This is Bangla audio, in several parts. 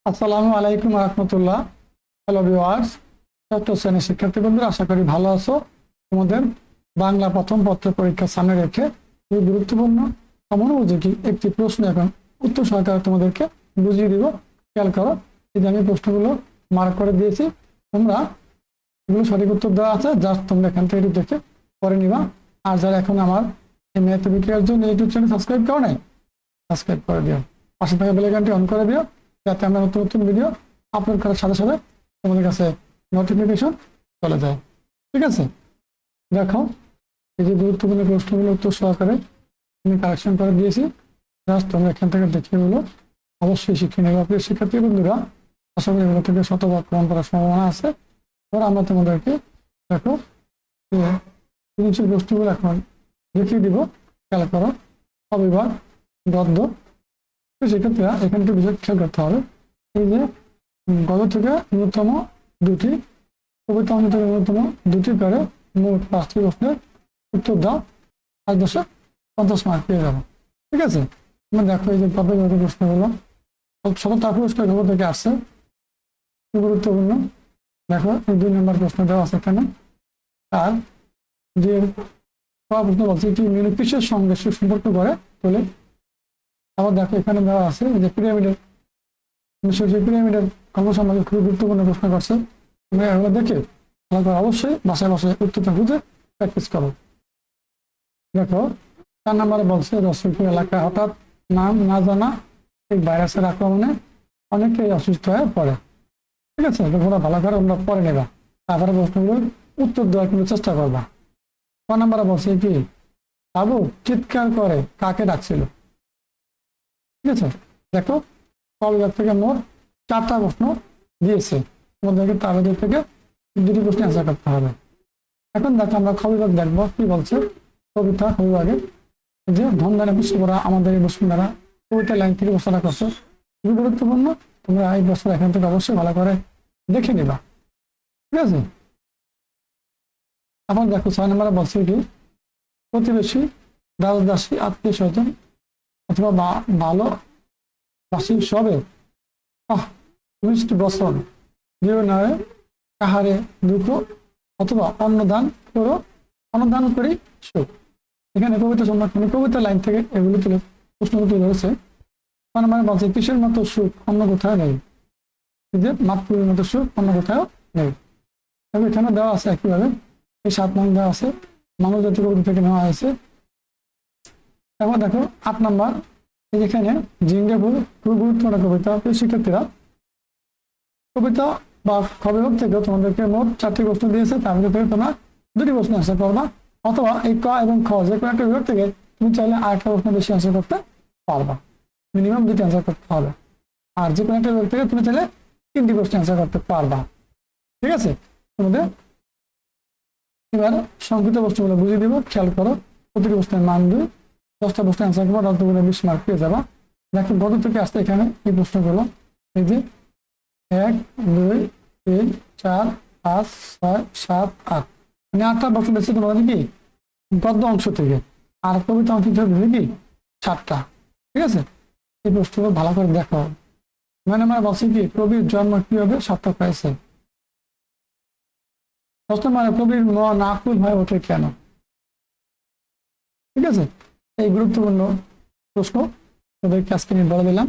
আসসালামু আলাইকুম রহমতুল্লাহ। হ্যালো ভিউয়ার্স, ষষ্ঠ শ্রেণীর শিক্ষার্থী বন্ধুরা, আশা করি ভালো আছো। তোমাদের বাংলা প্রথম পত্র পরীক্ষা সামনে রেখে খুবই গুরুত্বপূর্ণ সমনোযোগী একটি প্রশ্ন এখন উত্তর সহকারে তোমাদেরকে বুঝিয়ে দিব। খেয়াল করো, এই যে আমি প্রশ্নগুলো মার্ক করে দিয়েছি, তোমরা এগুলো সঠিক উত্তর দেওয়া আছে, জাস্ট তোমরা এখান থেকে দেখে পড়ে নিবা। আর যারা এখন আমার এই ম্যাথ বিক্রিয়ার জন্য ইউটিউব চ্যানেল সাবস্ক্রাইব করো নাই, সাবস্ক্রাইব করে দিও, পাশে থাকা বেল আইকনটি অন করে দিও, যাতে আমরা নতুন নতুন ভিডিও আপলোড করার সাথে সাথে তোমাদের কাছে নোটিফিকেশন চলে যায়। ঠিক আছে, দেখো এই যে গুরুত্বপূর্ণ প্রশ্নগুলো উত্তর সহকারে আমি কালেকশন করে দিয়েছি, জাস্ট তোমরা এখান থেকে দেখে এগুলো অবশ্যই শিখে নেবে। প্রিয় শিক্ষার্থী বন্ধুরা, আশা করি এগুলো থেকে শতভাগ প্রমাণ করার সম্ভাবনা আছে। এবার আমরা তোমাদেরকে দেখো প্রশ্নগুলো এখন দেখিয়ে দিব। খেয়াল করো, অবিভাগ গদ্য। সেক্ষেত্রে এখানে একটু বিষয় খেয়াল করতে হবে, এই যে গদ্য থেকে ন্যূনতম দুটি, কবিতা অংশ থেকে ন্যূনতম দুটি করে মোট 5টি প্রশ্নের উত্তর দাও, 550 মার্ক পেয়ে যাবো। ঠিক আছে, তোমরা দেখো এই যে কবে প্রশ্নগুলো শততা পুরস্কার খবর থেকে আসছে, খুব গুরুত্বপূর্ণ। দেখো এই 2 নম্বর প্রশ্ন দেওয়া আছে এখানে। আর যে প্রশ্ন বলছে কি কিসের সঙ্গে সুসম্পর্ক করে তোলে। আবার দেখো এখানে দেওয়া আছে যে পিরামিডের পিরামিডের গল্প সম্পর্কে খুবই গুরুত্বপূর্ণ প্রশ্ন করছে। তুমি এগুলো দেখে অবশ্যই বাসায় বাসায় উত্তরটা খুঁজে প্র্যাকটিস করো। দেখো 4 নম্বরে বলছে রসুলপুর এলাকায় হঠাৎ নাম না জানা এই ভাইরাসের আক্রমণে অনেকেই অসুস্থ হয়ে পড়ে। ঠিক আছে, তোমরা ভালো করে তোমরা পড়ে নেবা, তারপরে প্রশ্নগুলোর উত্তর দেওয়ার কিন্তু চেষ্টা করবা। 6 নম্বরে বলছে কি আবু চিৎকার করে কাকে ডাকছিল। ঠিক আছে, দেখো কবিভাগ থেকে মোট 4টা প্রশ্ন দিয়েছে, তোমাদেরকে তার থেকে 2টি প্রশ্ন অ্যান্সার করতে হবে। এখন দেখো আমরা কবিভাগ দেখবো কি বলছে। কবিতা কবিভাগে যে ধনদানে পুষ্টি করা আমাদের এই বসুন্ধরা কবিতা লাইন থেকে প্রশ্নটা করছে, খুবই গুরুত্বপূর্ণ। তোমরা এই প্রশ্ন এখান থেকে অবশ্যই ভালো করে দেখে নিবা। ঠিক আছে, এখন দেখো 6 নম্বরে বলছে কি প্রতিবেশী দাসদাসী আত্মীয় স্বজন অথবা ভালো বাসী সবে মিষ্টি বছর জীবনে কাহারে দুঃখ অথবা অন্নদান করো, অন্নদান করি সুখ। এখানে কবিতা সম্রাট কবিতা লাইন থেকে এগুলো তুলে প্রশ্নগুলো তুলে ধরেছে। মানে বলছে কিসের মতো সুখ অন্য কোথাও নেই, যে মাতৃর মতো সুখ অন্য কোথাও নেই। তবে এখানে দেওয়া আছে একইভাবে এই 7 নং দেওয়া আছে, মানব জাতীয় কবিতা থেকে নেওয়া হয়েছে। এবার দেখো 8 নম্বর, এখানে জিঙ্গাপুর খুব গুরুত্বপূর্ণ কবিতা। শিক্ষার্থীরা কবিতা বা কবিভাগ থেকে তোমাদেরকে মোট 4টি প্রশ্ন দিয়েছে, তার মধ্যে থেকে তোমরা 2টি প্রশ্ন অ্যান্সার করবা, অথবা এই ক এবং খ যে কোনো একটা বিভাগ থেকে তুমি চাইলে আরেকটা প্রশ্ন বেশি অ্যান্সার করতে পারবা, মিনিমাম 2টি অ্যান্সার করতে হবে। আর যে কোনো একটা বিভাগ থেকে তুমি চাইলে 3টি প্রশ্ন অ্যান্সার করতে পারবা। ঠিক আছে, তোমাদের এবার সংক্ষিপ্ত প্রশ্নগুলো বুঝিয়ে দিব। খেয়াল করো, প্রতিটি প্রশ্নের মান 2, 10টা প্রশ্ন অ্যান্সার করবো, 20 মার্ক পেয়ে যাবা। দেখো গত থেকে আসতে এখানে এই প্রশ্নগুলো, এই যে 1, 2, 3, 4, 5, 6, 7, 8 মানে 8টা প্রশ্ন দিচ্ছে তোমাদের কি গদ্য অংশ থেকে, আর কবিতা অংশ থেকে কি 7টা। ঠিক আছে, এই প্রশ্নগুলো ভালো করে দেখো। মানে আমরা বলছি কি কবির জন্ম কিভাবে সার্থক হয়েছে। প্রশ্ন মানে কবির মন আকুল হয়ে ওঠে কেন। ঠিক আছে, এই গুরুত্বপূর্ণ প্রশ্ন তোদেরকে আজকে আমি বলে দিলাম।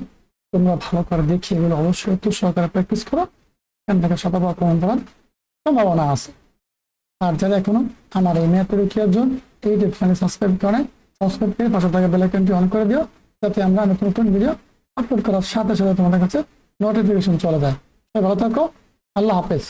তোমরা ভালো করে দেখি এগুলো অবশ্যই উত্তর সহকারে প্র্যাকটিস করো, এখান থেকে শতভাগ প্রমাণ করার সম্ভাবনা আছে। আর যারা এখনো আমার এই ম্যাথ পরীক্ষার জন্য এই ইউটিউব চ্যানেল সাবস্ক্রাইব করে পাশে থাকা বেল আইকনটি অন করে দিও, যাতে আমরা নতুন নতুন ভিডিও আপলোড করার সাথে সাথে তোমাদের কাছে নোটিফিকেশন চলে যায়। ভালো থাকো, আল্লাহ হাফেজ।